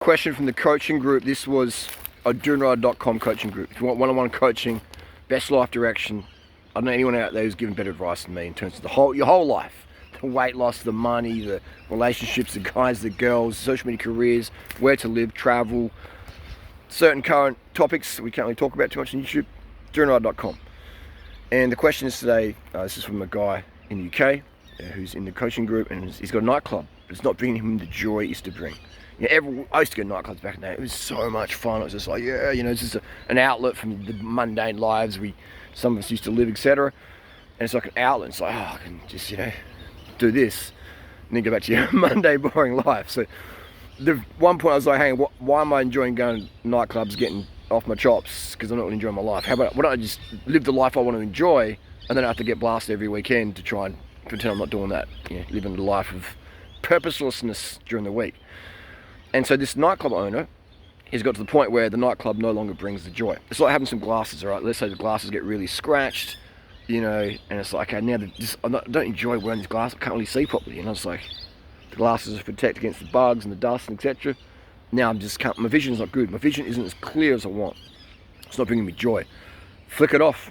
Question from the coaching group. This was a doinright.com coaching group. If you want one-on-one coaching, best life direction, I don't know anyone out there who's given better advice than me in terms of your whole life. The weight loss, the money, the relationships, the guys, the girls, social media careers, where to live, travel, certain current topics that we can't really talk about too much on YouTube, doinright.com. And the question is today, this is from a guy in the UK who's in the coaching group, and he's got a nightclub, but it's not bringing him the joy it used to bring. I used to go to nightclubs back in the day. It was so much fun. It was just like, it's just an outlet from the mundane lives some of us used to live, etc. And it's like an outlet. It's like, I can just, do this and then go back to your mundane, boring life. So the one point I was like, hey, why am I enjoying going to nightclubs, getting off my chops, because I'm not really enjoying my life? Why don't I just live the life I want to enjoy, and then I have to get blasted every weekend to try and pretend I'm not doing that, living the life of purposelessness during the week. And so this nightclub owner has got to the point where the nightclub no longer brings the joy. It's like having some glasses, all right? Let's say the glasses get really scratched, and it's like, okay, now I don't enjoy wearing these glasses. I can't really see properly. It's like the glasses are protect against the bugs and the dust and etc. Now my vision's not good. My vision isn't as clear as I want. It's not bringing me joy. Flick it off.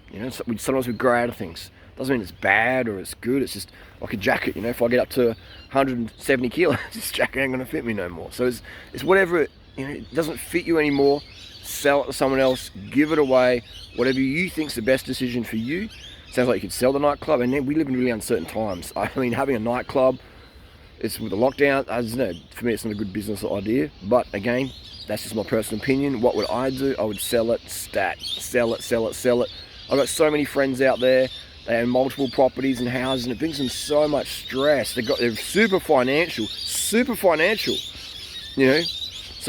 Sometimes we grow out of things. Doesn't mean it's bad or it's good. It's just like a jacket, if I get up to 170 kilos, this jacket ain't gonna fit me no more. So it's whatever, it doesn't fit you anymore. Sell it to someone else, give it away, whatever you think's the best decision for you. Sounds like you could sell the nightclub, and then we live in really uncertain times. I mean, having a nightclub, it's with the lockdown, I don't know, for me it's not a good business idea, but again, that's just my personal opinion. What would I do? I would sell it, sell it. I've got so many friends out there. They own multiple properties and houses, and it brings them so much stress. They're super financial. Some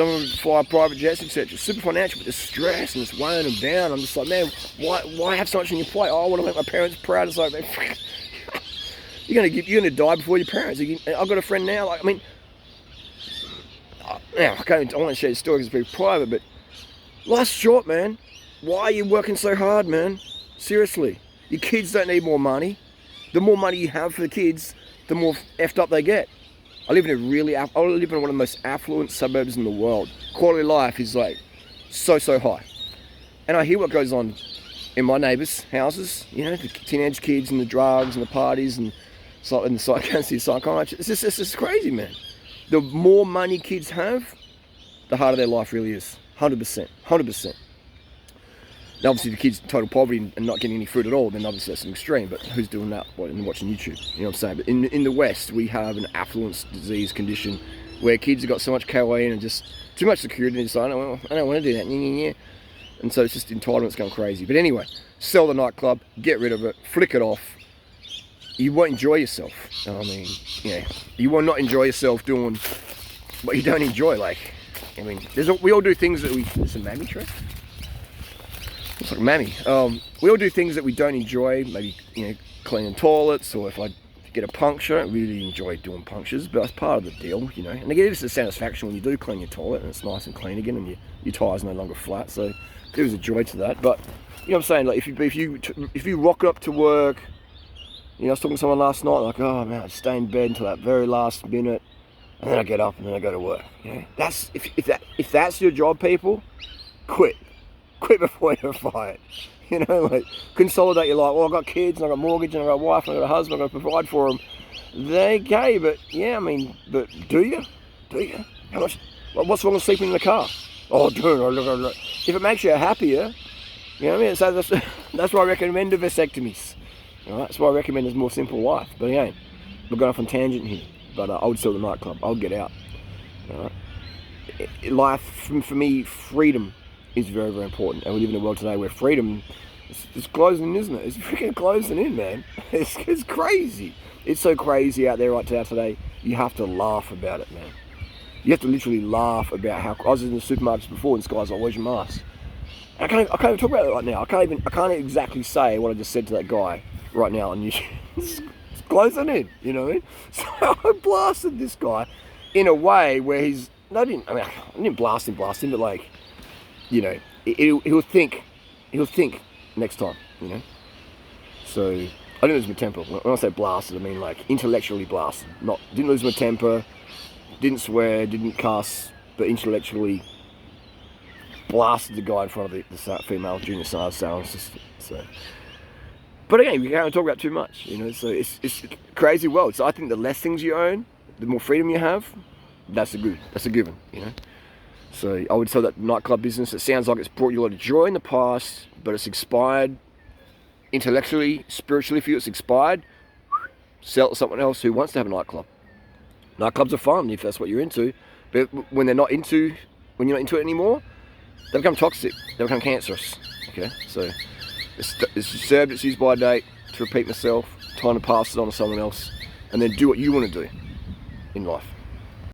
of them fly private jets, etc. Super financial, but they're stressed and it's weighing them down. I'm just like, man, why have so much on your plate? I want to make my parents proud. It's like, man, you're gonna die before your parents. I've got a friend now. I want to share the story because it's very private, but life's short, man. Why are you working so hard, man? Seriously. Your kids don't need more money. The more money you have for the kids, the more effed up they get. I live in one of the most affluent suburbs in the world. Quality of life is like so high. And I hear what goes on in my neighbours' houses, the teenage kids and the drugs and the parties and the psychiatry. It's just crazy, man. The more money kids have, the harder their life really is. 100%. Now, obviously, the kids in total poverty and not getting any food at all, then obviously that's an extreme, but who's doing that and watching YouTube? You know what I'm saying? But in the West, we have an affluence disease condition where kids have got so much caffeine and just too much security, and decide, I don't want to do that. And so it's just entitlement's going crazy. But anyway, sell the nightclub, get rid of it, flick it off. You won't enjoy yourself. You will not enjoy yourself doing what you don't enjoy. We all do things that it's a mammy tree. It's like mammy. We all do things that we don't enjoy. Maybe cleaning toilets, or if I get a puncture, I don't really enjoy doing punctures, but that's part of the deal, And they give us the satisfaction when you do clean your toilet and it's nice and clean again, and your tire's no longer flat. So there is a joy to that. But what I'm saying, like if you rock up to work, I was talking to someone last night, like, oh man, I stay in bed until that very last minute, and then I get up and then I go to work. That's if that's your job, people, quit before you're fired. Consolidate your life. Well, I've got kids, and I've got mortgage, and I've got a wife, and I've got a husband, I've got to provide for them. They're okay, but but do you? How much? What's wrong with sleeping in the car? Oh, dude, if it makes you happier, so that's why I recommend vasectomies. All right, that's why I recommend a more simple life. But again, we're going off on tangent here. But I would sell the nightclub. I would get out. All right. Life, for me, freedom is very, very important. And we live in a world today where freedom is closing in, isn't it? It's freaking closing in, man. It's crazy. It's so crazy out there right now today. You have to laugh about it, man. You have to literally laugh about how... I was in the supermarkets before, and this guy's like, where's your mask? I can't even talk about it right now. I can't exactly say what I just said to that guy right now on YouTube. It's closing in, you know what I mean? So I blasted this guy in a way where I didn't blast him, but like, he'll think next time, So I didn't lose my temper. When I say blasted, I mean like intellectually blasted. Didn't lose my temper, didn't swear, didn't cuss, but intellectually blasted the guy in front of the female junior sales assistant. So, but again, we can't talk about too much, you know. So it's a crazy world. So I think the less things you own, the more freedom you have. That's a given, you know. So I would say that nightclub business, it sounds like it's brought you a lot of joy in the past, but it's expired intellectually, spiritually for you. It's expired. Sell it to someone else who wants to have a nightclub. Nightclubs are fun if that's what you're into, but when you're not into it anymore, they become toxic. They become cancerous. Okay, so it's served its use by date. To repeat myself, time to pass it on to someone else, and then do what you want to do in life.